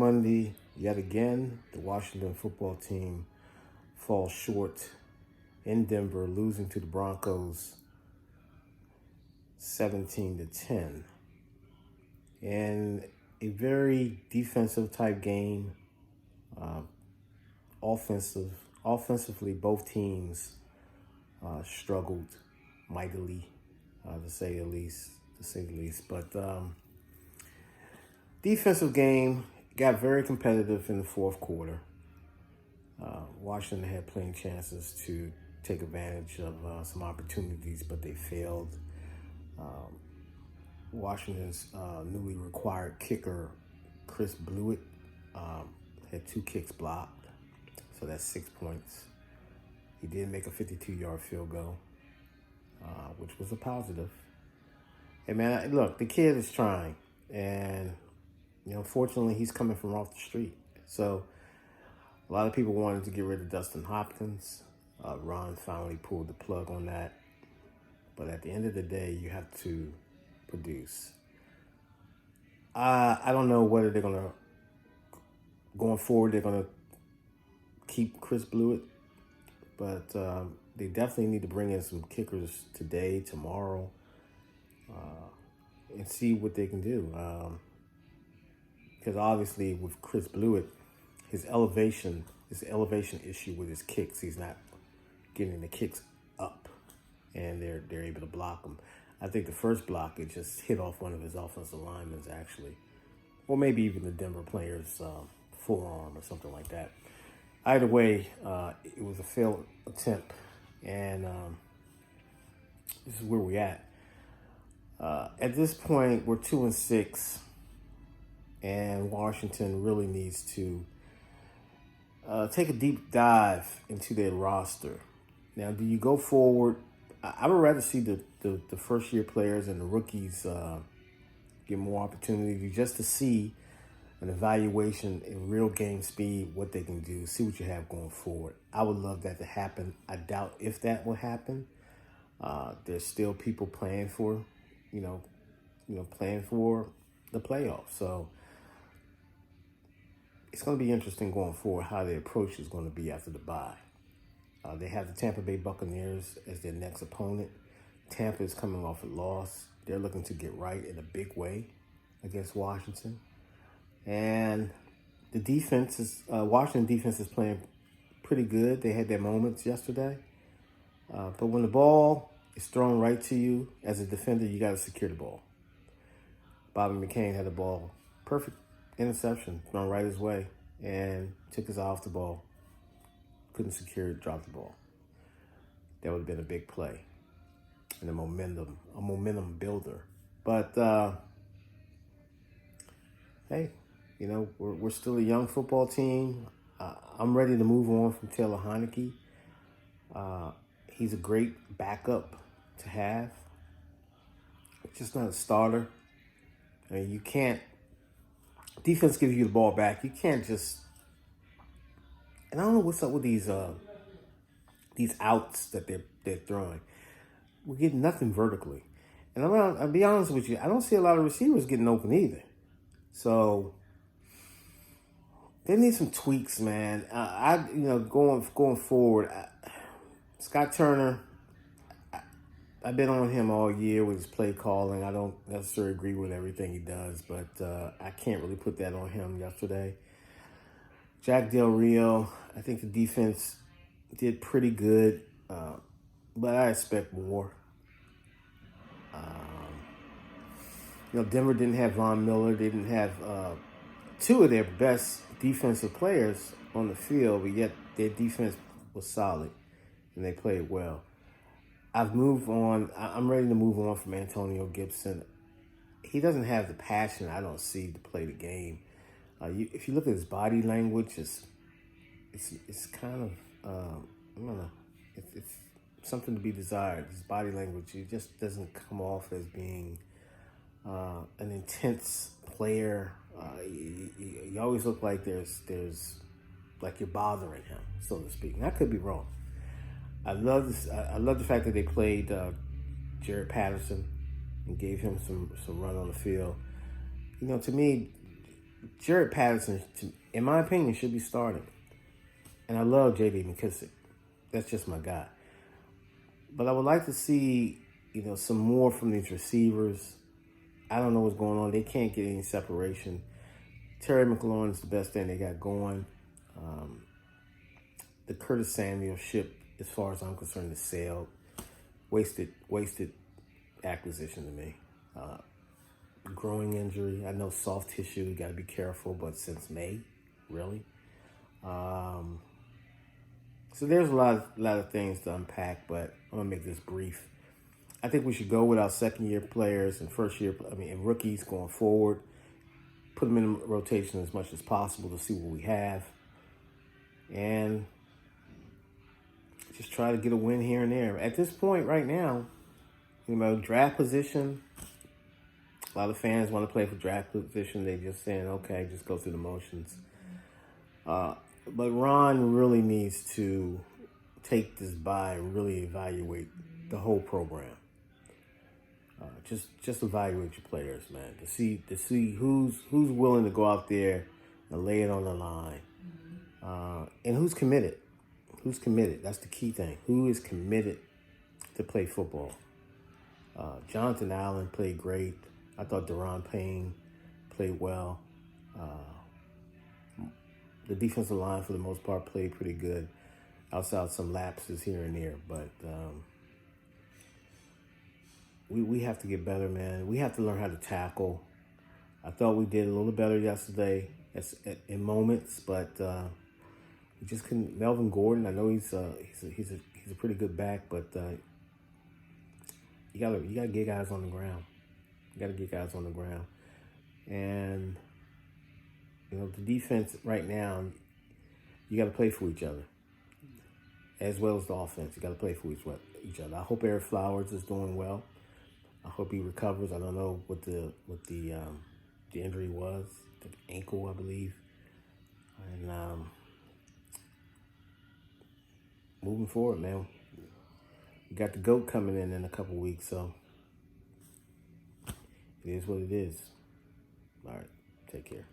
Monday, yet again, the Washington football team falls short in Denver, losing to the Broncos 17-10. In a very defensive type game, offensively, both teams struggled mightily, to say the least. But defensive game got very competitive in the fourth quarter. Washington had plenty of chances to take advantage of some opportunities, but they failed. Washington's newly required kicker, Chris Blewett, had 2 kicks blocked, so that's 6 points. He did make a 52-yard field goal, which was a positive. Hey, man, look, the kid is trying, and, fortunately, he's coming from off the street. So a lot of people wanted to get rid of Dustin Hopkins. Ron finally pulled the plug on that. But at the end of the day, you have to produce. I don't know whether they're going to, going forward, they're going to keep Chris Blewett. But they definitely need to bring in some kickers today, tomorrow, and see what they can do. Because obviously with Chris Blewett, his elevation issue with his kicks, he's not getting the kicks up, and they're able to block them. I think the first block, it just hit off one of his offensive linemen, actually. Or maybe even the Denver player's forearm or something like that. Either way, it was a failed attempt, and this is where we're at. At this point, we're 2-6, and Washington really needs to take a deep dive into their roster. Now, do you go forward? I would rather see the first-year players and the rookies get more opportunity just to see an evaluation in real game speed, what they can do, see what you have going forward. I would love that to happen. I doubt if that will happen. There's still people playing for, playing for the playoffs. So it's going to be interesting going forward how the approach is going to be after the bye. They have the Tampa Bay Buccaneers as their next opponent. Tampa is coming off a loss. They're looking to get right in a big way against Washington. And the defense is, Washington defense is playing pretty good. They had their moments yesterday. But when the ball is thrown right to you, as a defender, you got to secure the ball. Bobby McCain had the ball. Perfect interception thrown right his way and took his eye off the ball. Couldn't secure it, dropped the ball. That would have been a big play and a momentum builder. But, hey, we're still a young football team. I'm ready to move on from Taylor Heineke. He's a great backup to have. It's just not a starter. I mean, you can't, defense gives you the ball back. You can't just, and I don't know what's up with these outs that they're throwing. We're getting nothing vertically. And I'll be honest with you, I don't see a lot of receivers getting open either. So they need some tweaks, man. Going forward, Scott Turner, I've been on him all year with his play calling. I don't necessarily agree with everything he does, but I can't really put that on him yesterday. Jack Del Rio, I think the defense did pretty good, but I expect more. Denver didn't have Von Miller. They didn't have 2 of their best defensive players on the field, but yet their defense was solid, and they played well. I've moved on. I'm ready to move on from Antonio Gibson. He doesn't have the passion I don't see to play the game. If you look at his body language, it's kind of I don't know. It's something to be desired. His body language, it just doesn't come off as being an intense player. You always look like there's like you're bothering him, so to speak. And I could be wrong. I love this. I love the fact that they played Jared Patterson and gave him some run on the field. To me, Jared Patterson, in my opinion, should be starting. And I love J.D. McKissick. That's just my guy. But I would like to see, some more from these receivers. I don't know what's going on. They can't get any separation. Terry McLaurin is the best thing they got going. The Curtis Samuel ship, as far as I'm concerned, is sailed. Wasted acquisition to me. Growing injury. I know soft tissue, you got to be careful, but since May, really. So there's a lot of things to unpack, but I'm gonna make this brief. I think we should go with our second-year players and and rookies going forward. Put them in rotation as much as possible to see what we have, and just try to get a win here and there. At this point, right now, draft position. A lot of fans want to play for draft position. They just saying, okay, just go through the motions. But Ron really needs to take this bye and really evaluate the whole program. Just evaluate your players, man, to see who's willing to go out there and lay it on the line, and who's committed. Who's committed? That's the key thing. Who is committed to play football? Jonathan Allen played great. I thought Deron Payne played well. The defensive line, for the most part, played pretty good. Outside some lapses here and there, but we have to get better, man. We have to learn how to tackle. I thought we did a little better yesterday in moments, but we just couldn't. Melvin Gordon, I know he's a pretty good back, but you gotta get guys on the ground. You gotta get guys on the ground, and the defense right now, you gotta play for each other, as well as the offense. You gotta play for each other. I hope Eric Flowers is doing well. I hope he recovers. I don't know what the injury was, the ankle, I believe, and moving forward, man. We got the GOAT coming in a couple weeks, so it is what it is. All right, take care.